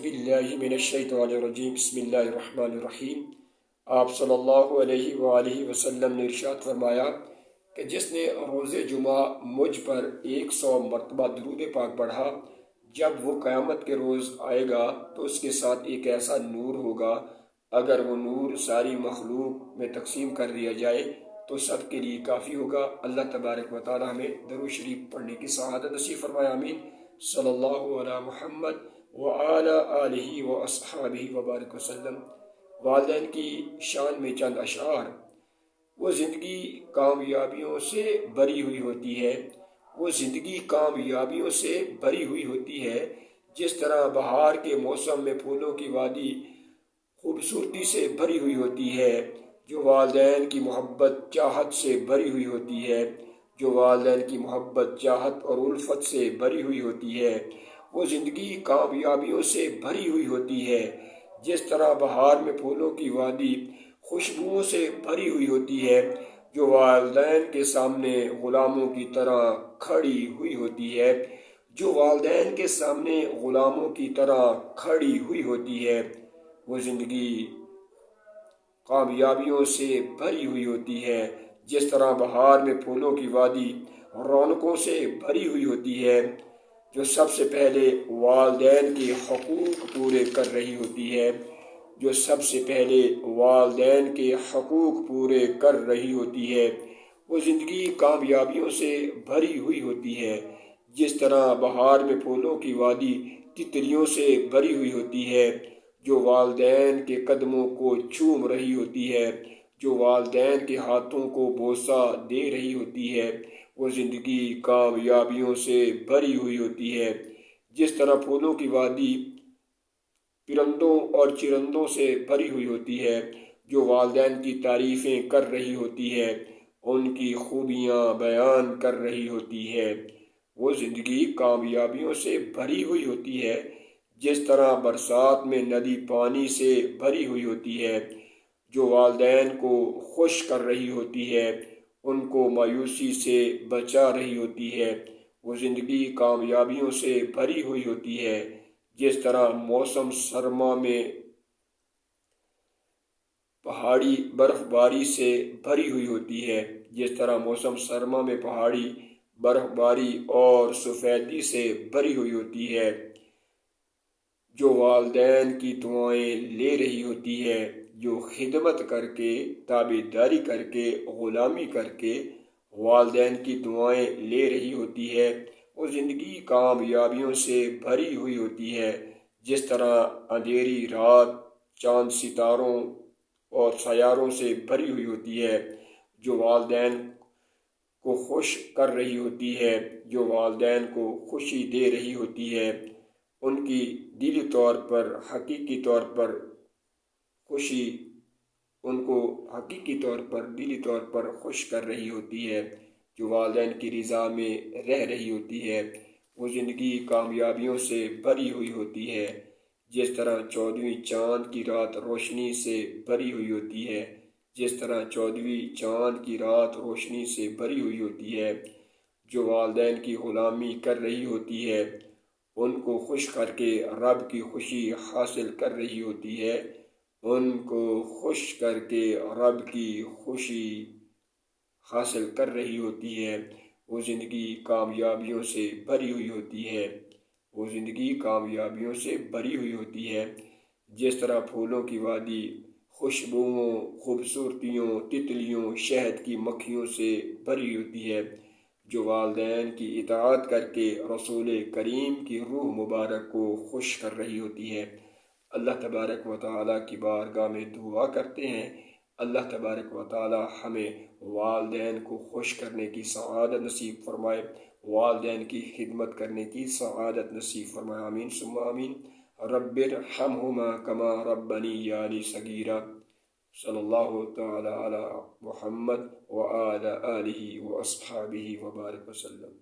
باللہ من الشیطان الرجیم بسم اللہ الرحمن الرحیم۔ آپ صلی اللہ علیہ وآلہ وسلم نے ارشاد فرمایا کہ جس نے روز جمعہ مجھ پر 100 مرتبہ درود پاک پڑھا، جب وہ قیامت کے روز آئے گا تو اس کے ساتھ ایک ایسا نور ہوگا، اگر وہ نور ساری مخلوق میں تقسیم کر دیا جائے تو سب کے لیے کافی ہوگا۔ اللہ تبارک و تعالی ہمیں درود شریف پڑھنے کی سعادت نصیب فرمائے، آمین۔ صلی اللہ علی محمد وعلی آلہ واصحابہ وبارک وسلم۔ والدین کی شان میں چند اشعار۔ وہ زندگی کامیابیوں سے بری ہوئی ہوتی ہے، وہ زندگی کامیابیوں سے بری ہوئی ہوتی ہے، جس طرح بہار کے موسم میں پھولوں کی وادی خوبصورتی سے بھری ہوئی ہوتی ہے، جو والدین کی محبت چاہت سے بھری ہوئی ہوتی ہے، جو والدین کی محبت چاہت اور الفت سے بھری ہوئی ہوتی ہے، وہ زندگی کامیابیوں سے بھری ہوئی ہوتی ہے، جس طرح بہار میں پھولوں کی وادی خوشبوؤں سے بھری ہوئی ہوتی ہے، جو والدین کے سامنے غلاموں کی طرح کھڑی ہوئی ہوتی ہے، جو والدین کے سامنے غلاموں کی طرح کھڑی ہوئی ہوتی ہے، وہ زندگی کامیابیوں سے بھری ہوئی ہوتی ہے، جس طرح بہار میں پھولوں کی وادی رونقوں سے بھری ہوئی ہوتی ہے، جو سب سے پہلے والدین کے حقوق پورے کر رہی ہوتی ہے، جو سب سے پہلے والدین کے حقوق پورے کر رہی ہوتی ہے، وہ زندگی کامیابیوں سے بھری ہوئی ہوتی ہے، جس طرح بہار میں پھولوں کی وادی تتلیوں سے بھری ہوئی ہوتی ہے، جو والدین کے قدموں کو چوم رہی ہوتی ہے، جو والدین کے ہاتھوں کو بوسہ دے رہی ہوتی ہے، وہ زندگی کامیابیوں سے بھری ہوئی ہوتی ہے، جس طرح پھولوں کی وادی پرندوں اور چرندوں سے بھری ہوئی ہوتی ہے، جو والدین کی تعریفیں کر رہی ہوتی ہے، ان کی خوبیاں بیان کر رہی ہوتی ہے، وہ زندگی کامیابیوں سے بھری ہوئی ہوتی ہے، جس طرح برسات میں ندی پانی سے بھری ہوئی ہوتی ہے، جو والدین کو خوش کر رہی ہوتی ہے، ان کو مایوسی سے بچا رہی ہوتی ہے، وہ زندگی کامیابیوں سے بھری ہوئی ہوتی ہے، جس طرح موسم سرما میں پہاڑی برف باری سے بھری ہوئی ہوتی ہے، جس طرح موسم سرما میں پہاڑی برف باری اور سفیدی سے بھری ہوئی ہوتی ہے، جو والدین کی دعائیں لے رہی ہوتی ہے، جو خدمت کر کے تابعداری کر کے غلامی کر کے والدین کی دعائیں لے رہی ہوتی ہے، وہ زندگی کامیابیوں سے بھری ہوئی ہوتی ہے، جس طرح اندھیری رات چاند ستاروں اور سیاروں سے بھری ہوئی ہوتی ہے، جو والدین کو خوش کر رہی ہوتی ہے، جو والدین کو خوشی دے رہی ہوتی ہے، ان کی دلی طور پر حقیقی طور پر خوشی ان کو حقیقی طور پر دلی طور پر خوش کر رہی ہوتی ہے، جو والدین کی رضا میں رہ رہی ہوتی ہے، وہ زندگی کامیابیوں سے بھری ہوئی ہوتی ہے، جس طرح 14ویں چاند کی رات روشنی سے بھری ہوئی ہوتی ہے، جس طرح 14ویں چاند کی رات روشنی سے بھری ہوئی ہوتی ہے، جو والدین کی غلامی کر رہی ہوتی ہے، ان کو خوش کر کے رب کی خوشی حاصل کر رہی ہوتی ہے، ان کو خوش کر کے رب کی خوشی حاصل کر رہی ہوتی ہے، وہ زندگی کامیابیوں سے بھری ہوئی ہوتی ہے، وہ زندگی کامیابیوں سے بھری ہوئی ہوتی ہے، جس طرح پھولوں کی وادی خوشبوؤں خوبصورتیوں تتلیوں شہد کی مکھیوں سے بھری ہوتی ہے، جو والدین کی اطاعت کر کے رسول کریم کی روح مبارک کو خوش کر رہی ہوتی ہے۔ اللہ تبارک و تعالیٰ کی بارگاہ میں دعا کرتے ہیں، اللہ تبارک و تعالیٰ ہمیں والدین کو خوش کرنے کی سعادت نصیب فرمائے، والدین کی خدمت کرنے کی سعادت نصیب فرمائے، آمین ثم آمین۔ رب ارحمہما کما ربیانی صغیرا۔ صلی اللہ تعالی علی محمد وعلی آلہ واصحابہ وبارک وسلم۔